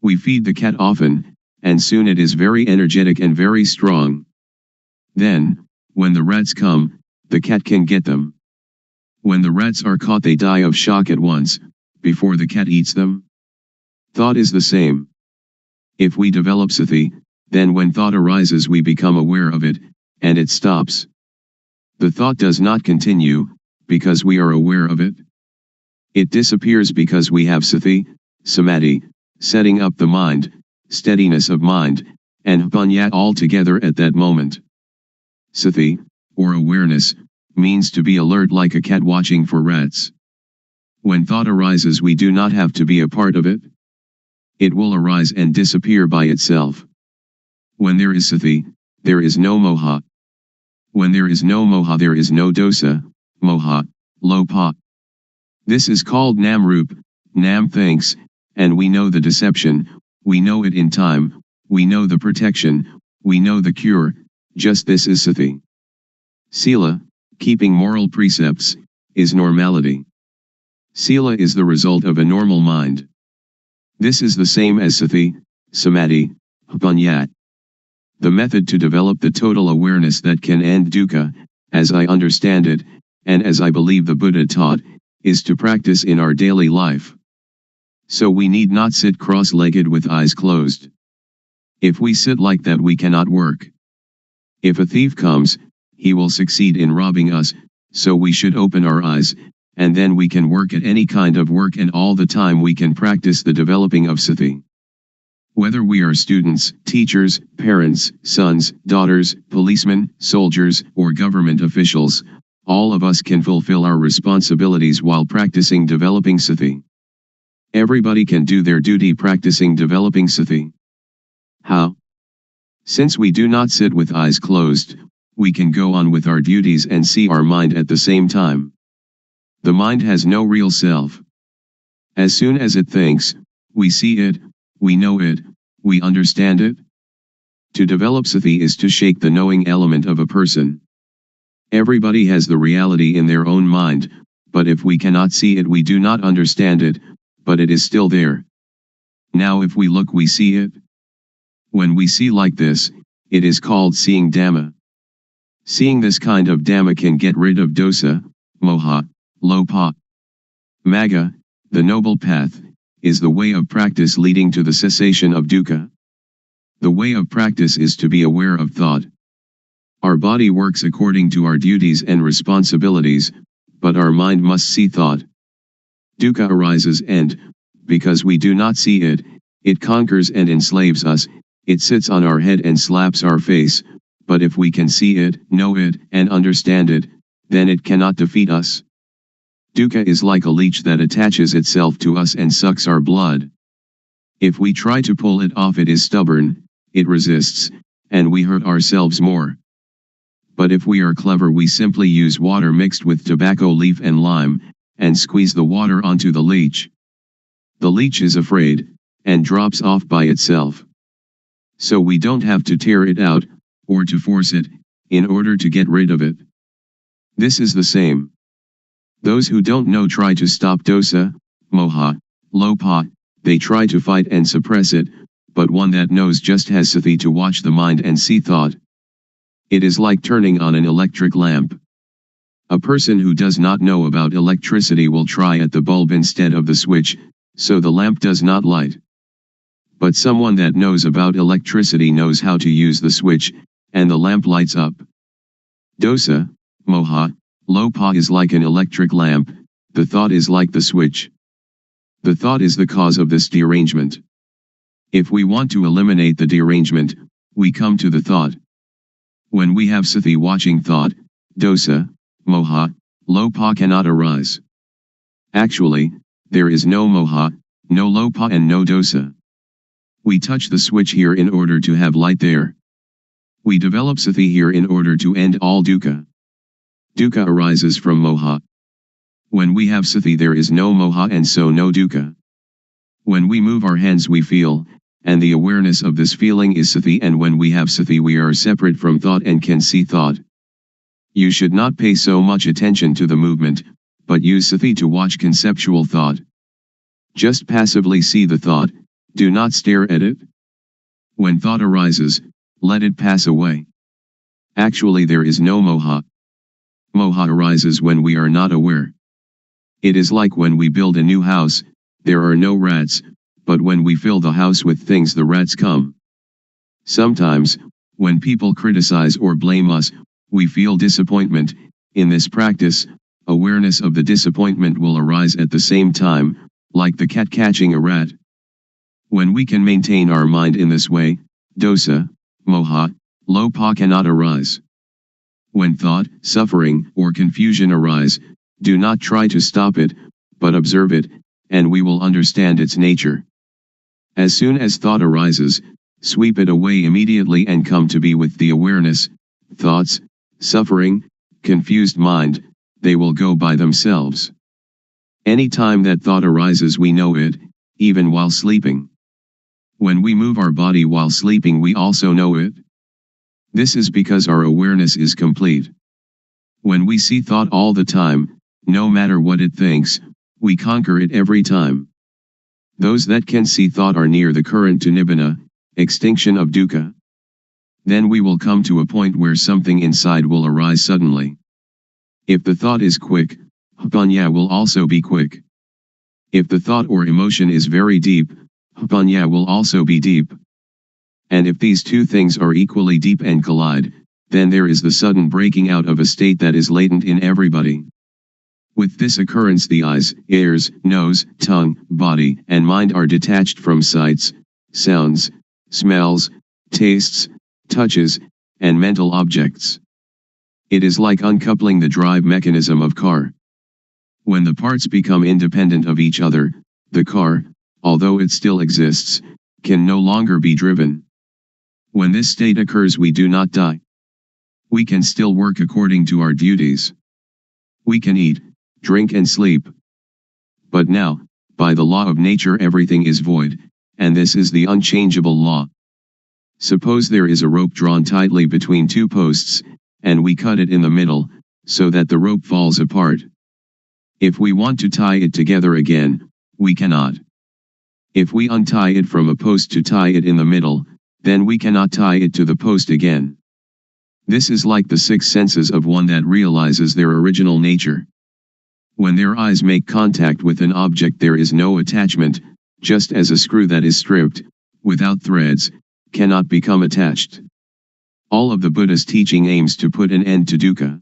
We feed the cat often, and soon it is very energetic and very strong. Then, when the rats come, the cat can get them. When the rats are caught, they die of shock at once, before the cat eats them. Thought is the same. If we develop sati, then when thought arises we become aware of it, and it stops. The thought does not continue, because we are aware of it. It disappears because we have sati, samadhi, setting up the mind, steadiness of mind, and panya all together at that moment. Sati, or awareness, means to be alert like a cat watching for rats. When thought arises, we do not have to be a part of it. It will arise and disappear by itself. When there is sati, there is no moha. When there is no moha, there is no dosa, moha, lopa. This is called namrup. Nam thinks, and we know the deception, we know it in time, we know the protection, we know the cure. Just this is sati. Sila, keeping moral precepts, is normality. Sila is the result of a normal mind. This is the same as sati, samadhi, panya. The method to develop the total awareness that can end dukkha, as I understand it, and as I believe the Buddha taught, is to practice in our daily life. So we need not sit cross-legged with eyes closed. If we sit like that, we cannot work. If a thief comes, he will succeed in robbing us, so we should open our eyes, and then we can work at any kind of work, and all the time we can practice the developing of sati. Whether we are students, teachers, parents, sons, daughters, policemen, soldiers, or government officials, all of us can fulfill our responsibilities while practicing developing sati. Everybody can do their duty practicing developing sati. How? Since we do not sit with eyes closed, we can go on with our duties and see our mind at the same time. The mind has no real self. As soon as it thinks, we see it, we know it, we understand it. To develop sati is to shake the knowing element of a person. Everybody has the reality in their own mind, but if we cannot see it we do not understand it, but it is still there. Now if we look we see it. When we see like this, it is called seeing Dhamma. Seeing this kind of Dhamma can get rid of dosa, moha, lopa. Magga, the noble path, is the way of practice leading to the cessation of dukkha. The way of practice is to be aware of thought. Our body works according to our duties and responsibilities, but our mind must see thought. Dukkha arises and, because we do not see it, it conquers and enslaves us, it sits on our head and slaps our face, but if we can see it, know it, and understand it, then it cannot defeat us. Dukkha is like a leech that attaches itself to us and sucks our blood. If we try to pull it off it is stubborn, it resists, and we hurt ourselves more. But if we are clever we simply use water mixed with tobacco leaf and lime, and squeeze the water onto the leech. The leech is afraid, and drops off by itself. So we don't have to tear it out, or to force it, in order to get rid of it. This is the same. Those who don't know try to stop dosa, moha, lopa, they try to fight and suppress it, but one that knows just has sati to watch the mind and see thought. It is like turning on an electric lamp. A person who does not know about electricity will try at the bulb instead of the switch, so the lamp does not light. But someone that knows about electricity knows how to use the switch, and the lamp lights up. Dosa, moha, lopa is like an electric lamp, the thought is like the switch. The thought is the cause of this derangement. If we want to eliminate the derangement, we come to the thought. When we have sati watching thought, dosa, moha, lopa cannot arise. Actually, there is no moha, no lopa and no dosa. We touch the switch here in order to have light there. We develop sati here in order to end all dukkha. Dukkha arises from moha. When we have sati there is no moha and so no dukkha. When we move our hands we feel, and the awareness of this feeling is sati, and when we have sati we are separate from thought and can see thought. You should not pay so much attention to the movement, but use sati to watch conceptual thought. Just passively see the thought, do not stare at it. When thought arises, let it pass away. Actually there is no moha. Moha arises when we are not aware. It is like when we build a new house, there are no rats, but when we fill the house with things the rats come. Sometimes, when people criticize or blame us, we feel disappointment. In this practice, awareness of the disappointment will arise at the same time, like the cat catching a rat. When we can maintain our mind in this way, dosa, moha, lopa cannot arise. When thought, suffering, or confusion arise, do not try to stop it, but observe it, and we will understand its nature. As soon as thought arises, sweep it away immediately and come to be with the awareness. Thoughts, suffering, confused mind, they will go by themselves. Any time that thought arises we know it, even while sleeping. When we move our body while sleeping we also know it. This is because our awareness is complete. When we see thought all the time, no matter what it thinks, we conquer it every time. Those that can see thought are near the current to nibbana, extinction of dukkha. Then we will come to a point where something inside will arise suddenly. If the thought is quick, panya will also be quick. If the thought or emotion is very deep, panya will also be deep. And if these two things are equally deep and collide, then there is the sudden breaking out of a state that is latent in everybody. With this occurrence the eyes, ears, nose, tongue, body, and mind are detached from sights, sounds, smells, tastes, touches, and mental objects. It is like uncoupling the drive mechanism of car. When the parts become independent of each other, the car, although it still exists, can no longer be driven. When this state occurs, we do not die. We can still work according to our duties. We can eat, drink and sleep. But now, by the law of nature, everything is void, and this is the unchangeable law. Suppose there is a rope drawn tightly between two posts, and we cut it in the middle, so that the rope falls apart. If we want to tie it together again, we cannot. If we untie it from a post to tie it in the middle, then we cannot tie it to the post again. This is like the six senses of one that realizes their original nature. When their eyes make contact with an object, there is no attachment, just as a screw that is stripped, without threads, cannot become attached. All of the Buddha's teaching aims to put an end to dukkha.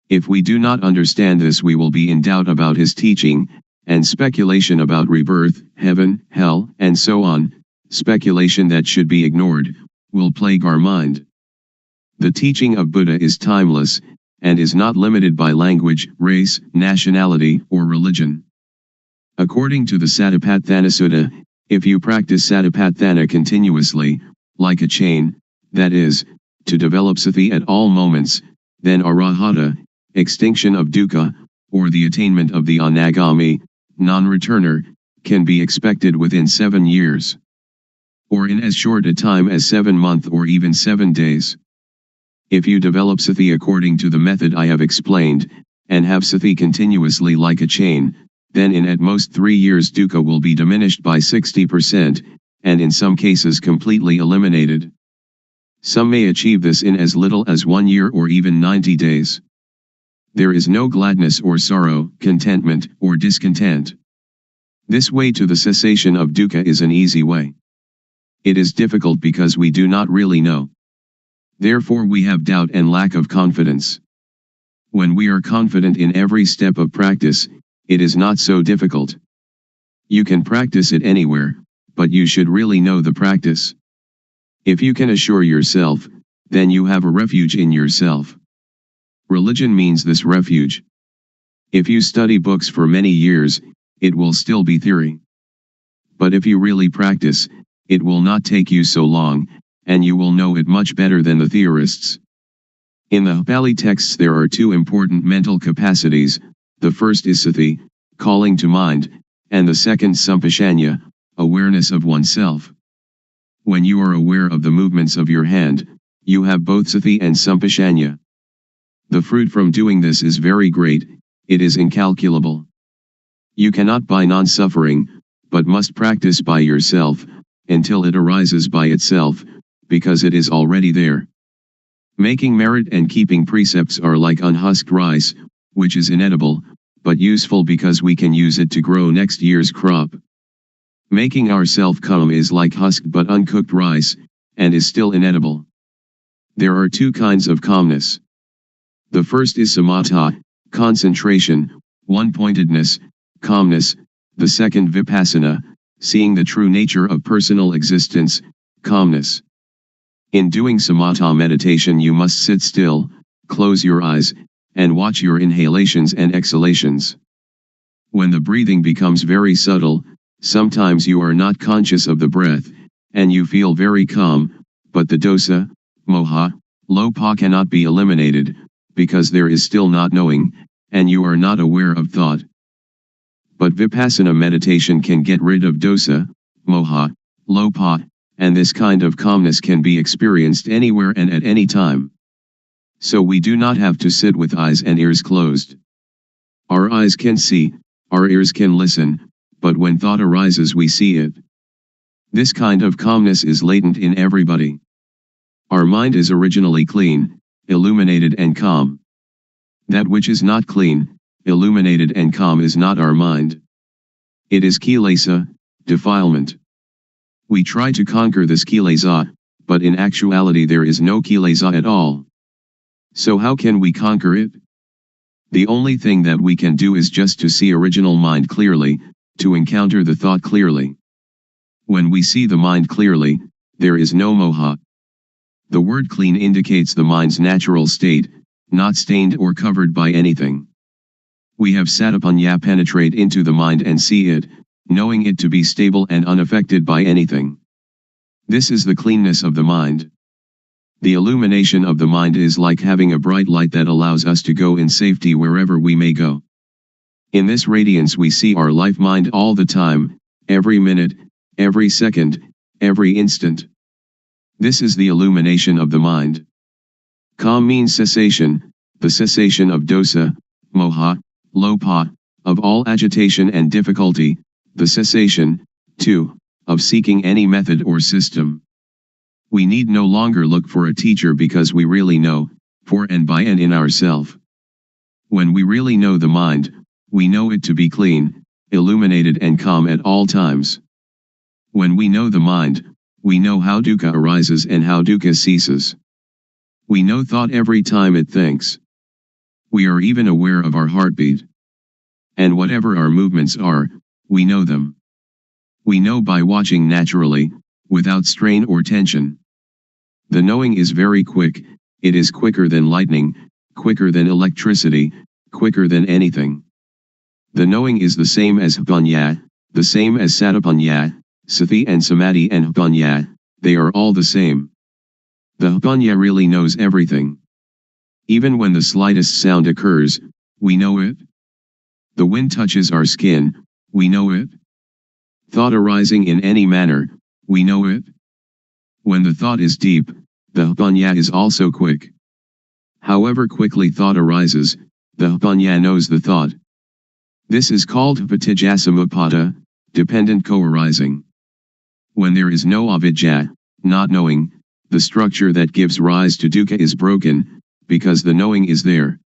If we do not understand this, we will be in doubt about his teaching, and speculation about rebirth, heaven, hell, and so on, speculation that should be ignored, will plague our mind. The teaching of Buddha is timeless, and is not limited by language, race, nationality, or religion. According to the Satipatthana Sutta, if you practice Satipatthana continuously, like a chain, that is, to develop sati at all moments, then arahata, extinction of dukkha, or the attainment of the anagami, non-returner, can be expected within 7 years. Or in as short a time as 7 months or even 7 days. If you develop sati according to the method I have explained, and have sati continuously like a chain, then in at most 3 years dukkha will be diminished by 60%, and in some cases completely eliminated. Some may achieve this in as little as 1 year or even 90 days. There is no gladness or sorrow, contentment or discontent. This way to the cessation of dukkha is an easy way. It is difficult because we do not really know. Therefore we have doubt and lack of confidence. When we are confident in every step of practice, it is not so difficult. You can practice it anywhere, but you should really know the practice. If you can assure yourself, then you have a refuge in yourself. Religion means this refuge. If you study books for many years, it will still be theory. But if you really practice, it will not take you so long, and you will know it much better than the theorists. In the Pali texts there are two important mental capacities, the first is sati, calling to mind, and the second sampajanya, awareness of oneself. When you are aware of the movements of your hand, you have both sati and sampajanya. The fruit from doing this is very great, it is incalculable. You cannot buy non-suffering, but must practice by yourself, until it arises by itself, because it is already there. Making merit and keeping precepts are like unhusked rice, which is inedible, but useful because we can use it to grow next year's crop. Making ourself calm is like husked but uncooked rice, and is still inedible. There are two kinds of calmness. The first is samatha, concentration, one-pointedness, calmness, the second vipassana, seeing the true nature of personal existence, calmness. In doing samatha meditation you must sit still, close your eyes, and watch your inhalations and exhalations. When the breathing becomes very subtle, sometimes you are not conscious of the breath, and you feel very calm, but the dosa, moha, lopa cannot be eliminated, because there is still not knowing, and you are not aware of thought. But vipassana meditation can get rid of dosa, moha, lopa, and this kind of calmness can be experienced anywhere and at any time. So we do not have to sit with eyes and ears closed. Our eyes can see, our ears can listen, but when thought arises we see it. This kind of calmness is latent in everybody. Our mind is originally clean, illuminated and calm. That which is not clean, illuminated and calm is not our mind. It is kilesa, defilement. We try to conquer this kilesa, but in actuality there is no kilesa at all. So how can we conquer it? The only thing that we can do is just to see original mind clearly, to encounter the thought clearly. When we see the mind clearly, there is no moha. The word clean indicates the mind's natural state, not stained or covered by anything. We have satipanya penetrate into the mind and see it, knowing it to be stable and unaffected by anything. This is the cleanness of the mind. The illumination of the mind is like having a bright light that allows us to go in safety wherever we may go. In this radiance we see our life mind all the time, every minute, every second, every instant. This is the illumination of the mind. Calm means cessation, the cessation of dosa, moha, lopa, of all agitation and difficulty, the cessation, too, of seeking any method or system. We need no longer look for a teacher because we really know, for and by and in ourself. When we really know the mind, we know it to be clean, illuminated and calm at all times. When we know the mind, we know how dukkha arises and how dukkha ceases. We know thought every time it thinks. We are even aware of our heartbeat. And whatever our movements are, we know them. We know by watching naturally, without strain or tension. The knowing is very quick, it is quicker than lightning, quicker than electricity, quicker than anything. The knowing is the same as Hapanya, the same as Satipanya, Sati and Samadhi and Hapanya, they are all the same. The Hapanya really knows everything. Even when the slightest sound occurs, we know it. The wind touches our skin, we know it. Thought arising in any manner, we know it. When the thought is deep, the Hapanya is also quick. However quickly thought arises, the Hapanya knows the thought. This is called Hapatijasamuppada, dependent co-arising. When there is no avidya, not knowing, the structure that gives rise to dukkha is broken, because the knowing is there.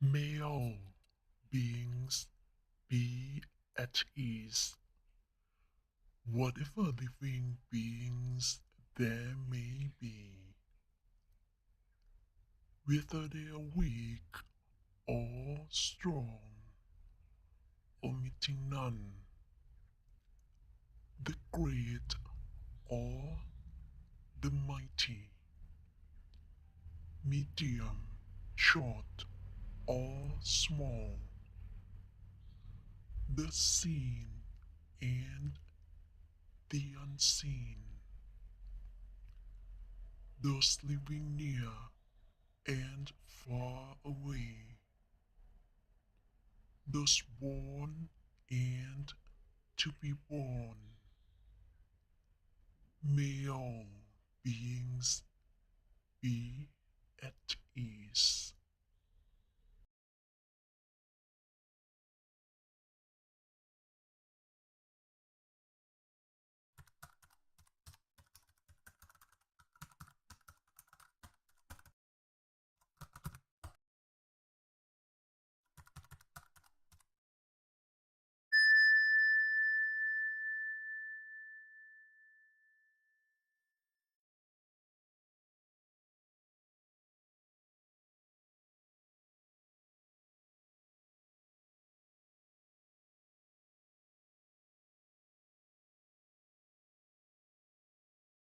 May all beings be at ease. Whatever living beings there may be, whether they are weak or strong, omitting none, the great or the mighty, medium, short or small, the seen and the unseen, those living near and far away, those born and to be born. May all beings be at ease.